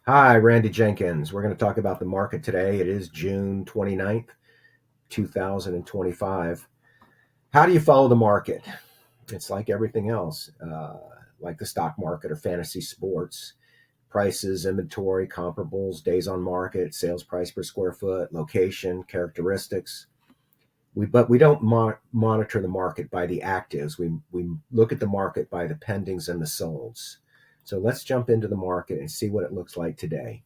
Hi, Randal Jenkins. We're going to talk about the market today. It is June 29th, 2025. How do you follow the market? It's like everything else, like the stock market or fantasy sports. Prices, inventory, comparables, days on market, sales price per square foot, location, characteristics. But we don't monitor the market by the actives. We look at the market by the pendings and the solds. So let's jump into the market and see what it looks like today.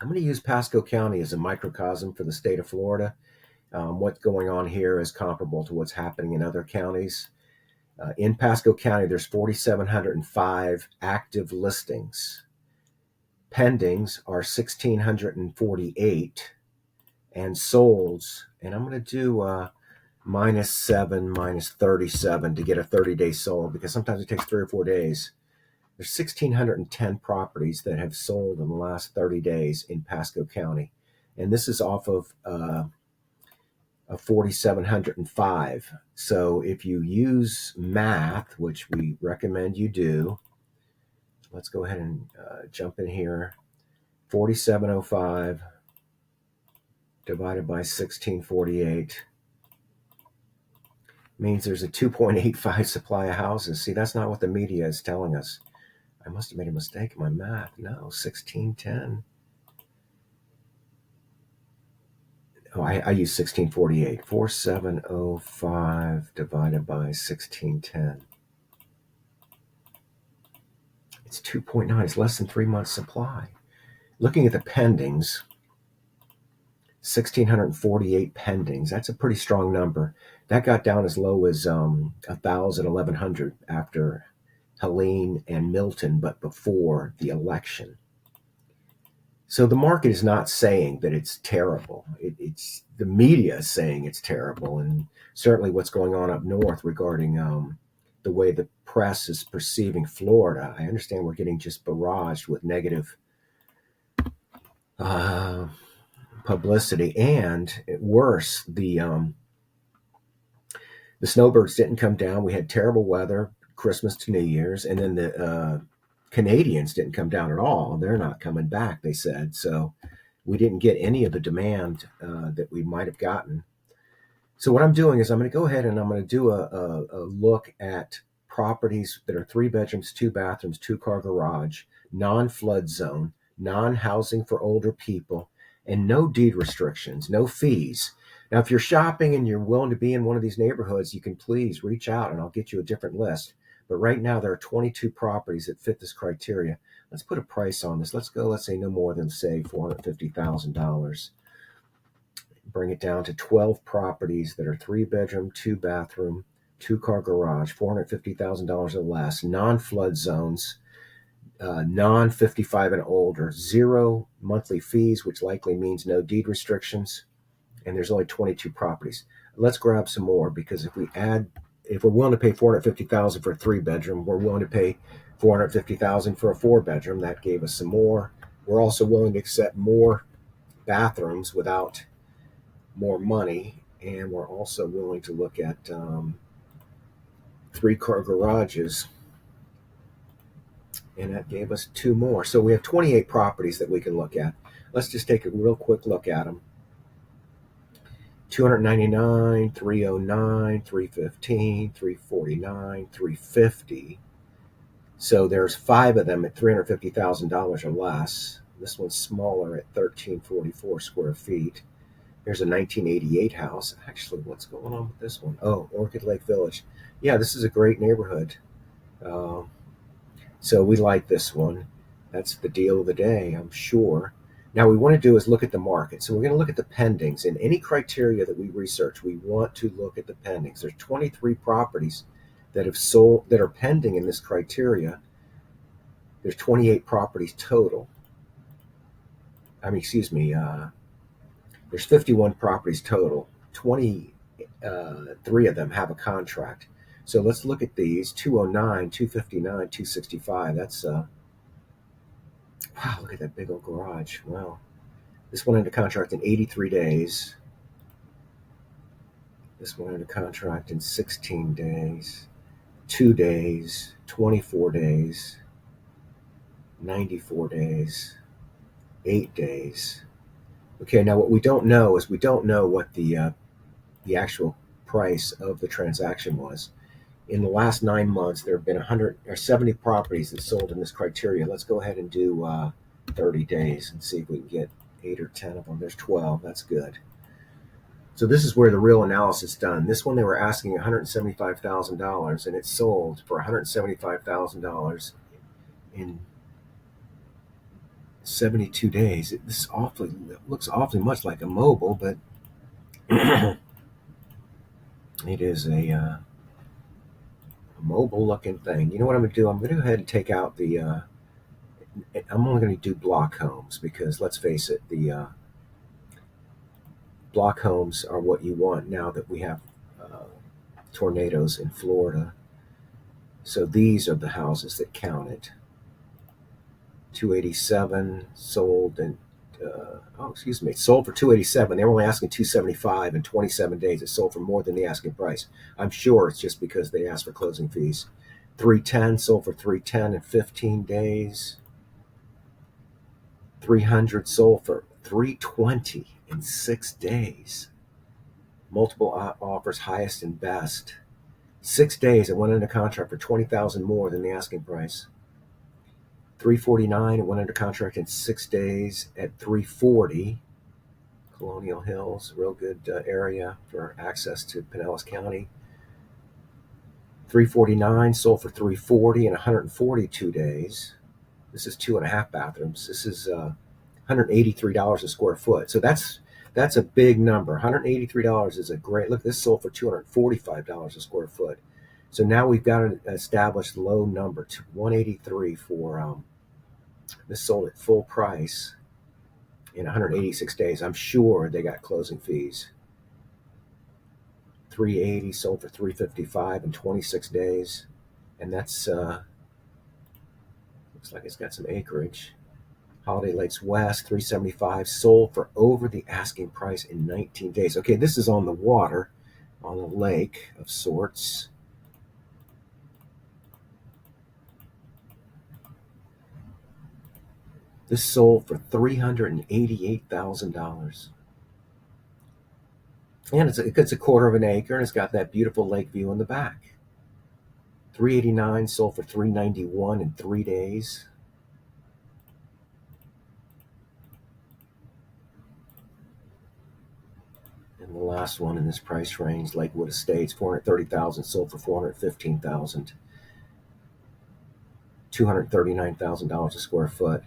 I'm going to use Pasco County as a microcosm for the state of Florida. What's going on here is comparable to what's happening in other counties. In Pasco County, there's 4,705 active listings. Pendings are 1,648, and solds, and I'm going to do -7, -37 to get a 30-day sold, because sometimes it takes 3 or 4 days. There's 1,610 properties that have sold in the last 30 days in Pasco County. And this is off of 4,705. So if you use math, which we recommend you do, let's go ahead and jump in here. 4,705 divided by 1,648 means there's a 2.85 supply of houses. See, that's not what the media is telling us. I must have made a mistake in my math. No, 1610. Oh, I use 1648. 4,705 divided by 1610. It's 2.9. It's less than 3 months supply. Looking at the pendings, 1,648 pendings. That's a pretty strong number. That got down as low as 1,000, 1,100 after Helene and Milton, but before the election. So the market is not saying that it's terrible. It's the media is saying it's terrible, and certainly what's going on up north regarding the way the press is perceiving Florida. I understand we're getting just barraged with negative publicity, and worse, the snowbirds didn't come down. We had terrible weather, Christmas to New Year's, and then the Canadians didn't come down at all. They're not coming back, they said. So we didn't get any of the demand that we might have gotten. So what I'm doing is I'm going to go ahead and I'm going to do a look at properties that are 3 bedrooms, 2 bathrooms, 2-car garage, non-flood zone, non-housing for older people, and no deed restrictions, no fees. Now, if you're shopping and you're willing to be in one of these neighborhoods, you can please reach out and I'll get you a different list. But right now, there are 22 properties that fit this criteria. Let's put a price on this. Let's say no more than, say, $450,000. Bring it down to 12 properties that are 3 bedroom, 2 bathroom, 2-car garage, $450,000 or less, non-flood zones, non-55 and older, 0 monthly fees, which likely means no deed restrictions, and there's only 22 properties. Let's grab some more, because if we're willing to pay $450,000 for a 3-bedroom, we're willing to pay $450,000 for a 4-bedroom. That gave us some more. We're also willing to accept more bathrooms without more money, and we're also willing to look at 3-car garages, and that gave us 2 more. So we have 28 properties that we can look at. Let's just take a real quick look at them. 299, 309, 315, 349, 350. So there's 5 of them at $350,000 or less. This one's smaller at 1,344 square feet. There's a 1988 house. Actually, what's going on with this one? Oh, Orchid Lake Village. Yeah, this is a great neighborhood. So we like this one. That's the deal of the day, I'm sure. Now, what we want to do is look at the market. So we're going to look at the pendings. And any criteria that we research, we want to look at the pendings. There's 23 properties that have sold, that are pending in this criteria. There's 28 properties total. There's 51 properties total. 23 of them have a contract. So let's look at these. 209, 259, 265. That's wow, look at that big old garage. Wow. This one under contract in 83 days. This one under contract in 16 days, 2 days, 24 days. 94 days, 8 days. Okay, now what we don't know is we don't know what the actual price of the transaction was. In the last 9 months, there have been 170 properties that sold in this criteria. Let's go ahead and do 30 days and see if we can get 8 or 10 of them. There's 12. That's good. So this is where the real analysis is done. This one they were asking $175,000, and it sold for $175,000 in 72 days. It looks awfully much like a mobile, but it is a mobile looking thing. You know what I'm going to do? I'm going to go ahead and take out the. I'm only going to do block homes because let's face it, the block homes are what you want now that we have tornadoes in Florida. So these are the houses that counted. 287 sold and sold for 287. They were only asking 275 in 27 days. It sold for more than the asking price. I'm sure it's just because they asked for closing fees. 310 sold for 310 in 15 days. 300 sold for 320 in 6 days. Multiple offers, highest and best. 6 days it went under contract for 20,000 more than the asking price. 349 it went under contract in 6 days at 340. Colonial Hills, real good area for access to Pinellas County. 349 sold for 340 in 142 days. This is 2.5 bathrooms. This is $183 a square foot. So that's a big number. $183 is a great look. This sold for $245 a square foot. So now we've got an established low number to 183 for this sold at full price in 186 days. I'm sure they got closing fees. 380 sold for 355 in 26 days, and that's looks like it's got some acreage. Holiday Lakes West 375 sold for over the asking price in 19 days. Okay, this is on the water, on a lake of sorts. This sold for $388,000. And it's a quarter of an acre, and it's got that beautiful lake view in the back. 389 sold for 391 in 3 days. And the last one in this price range, Lakewood Estates, 430,000 sold for 415,000. $239,000 a square foot.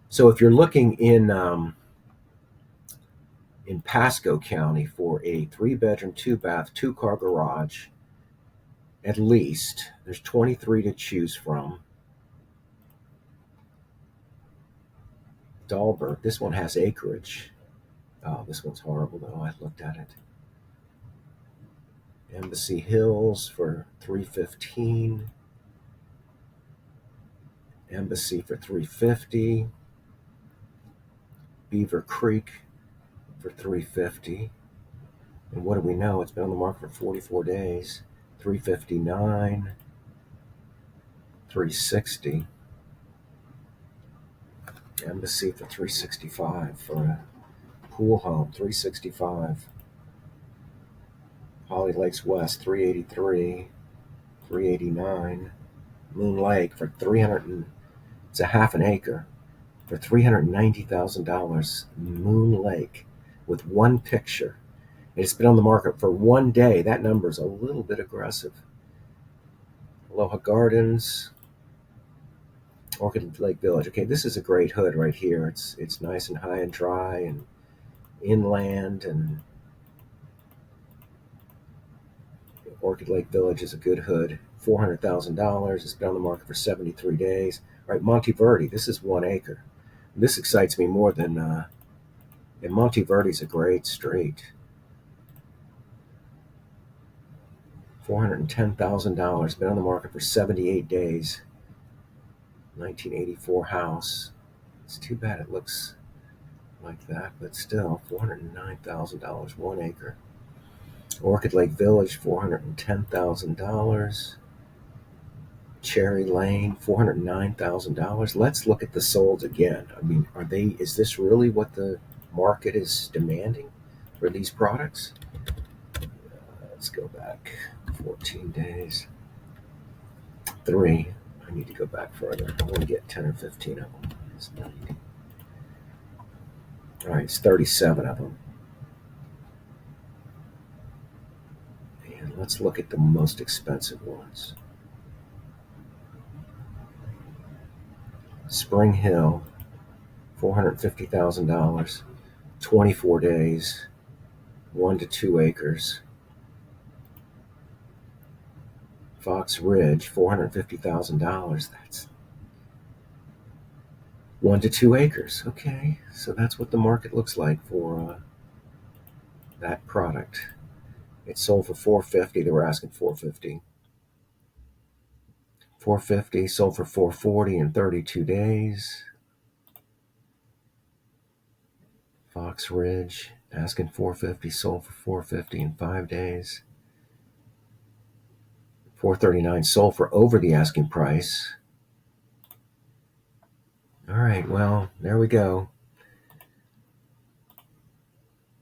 So if you're looking in Pasco County for a 3-bedroom, 2-bath, 2-car garage, at least there's 23 to choose from. Dahlberg, this one has acreage. Oh, this one's horrible though. I looked at it. Embassy Hills for 315. Embassy for 350. Beaver Creek for 350. And what do we know? It's been on the market for 44 days. 359. 360. Embassy for 365 for a pool home. 365. Holly Lakes West 383. 389. Moon Lake for 300. It's a half an acre for $390,000. Moon Lake with one picture. And it's been on the market for 1 day. That number is a little bit aggressive. Aloha Gardens, Orchid Lake Village. Okay, this is a great hood right here. It's nice and high and dry and inland, and Orchid Lake Village is a good hood. $400,000. It's been on the market for 73 days. All right, Monteverde. This is 1 acre. This excites me more than. And Monteverde's a great street. $410,000. Been on the market for 78 days. 1984 house. It's too bad it looks like that, but still, $409,000, 1 acre. Orchid Lake Village, $410,000. Cherry Lane, $409,000. Let's look at the solds again. I mean, is this really what the market is demanding for these products? Let's go back 14 days. 3. I need to go back further. I want to get 10 or 15 of them. It's 90. All right, it's 37 of them. And let's look at the most expensive ones. Spring Hill, $450,000, 24 days, 1 to 2 acres. Fox Ridge, $450,000. That's 1 to 2 acres. Okay, so that's what the market looks like for that product. It sold for $450. They were asking $450. $450, sold for $440 in 32 days. Fox Ridge, asking $450, sold for $450 in 5 days. $439, sold for over the asking price. All right, well, there we go.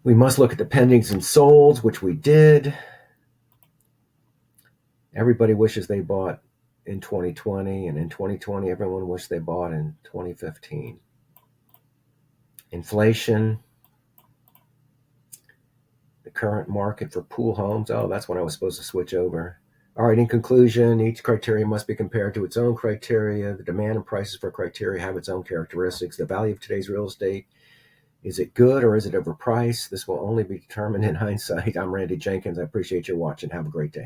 We must look at the pendings and solds, which we did. Everybody wishes they bought in 2020, and in 2020, everyone wished they bought in 2015. Inflation, the current market for pool homes. Oh, that's when I was supposed to switch over. All right, in conclusion, each criteria must be compared to its own criteria. The demand and prices for criteria have its own characteristics. The value of today's real estate, is it good or is it overpriced? This will only be determined in hindsight. I'm Randal Jenkins. I appreciate your watching. Have a great day.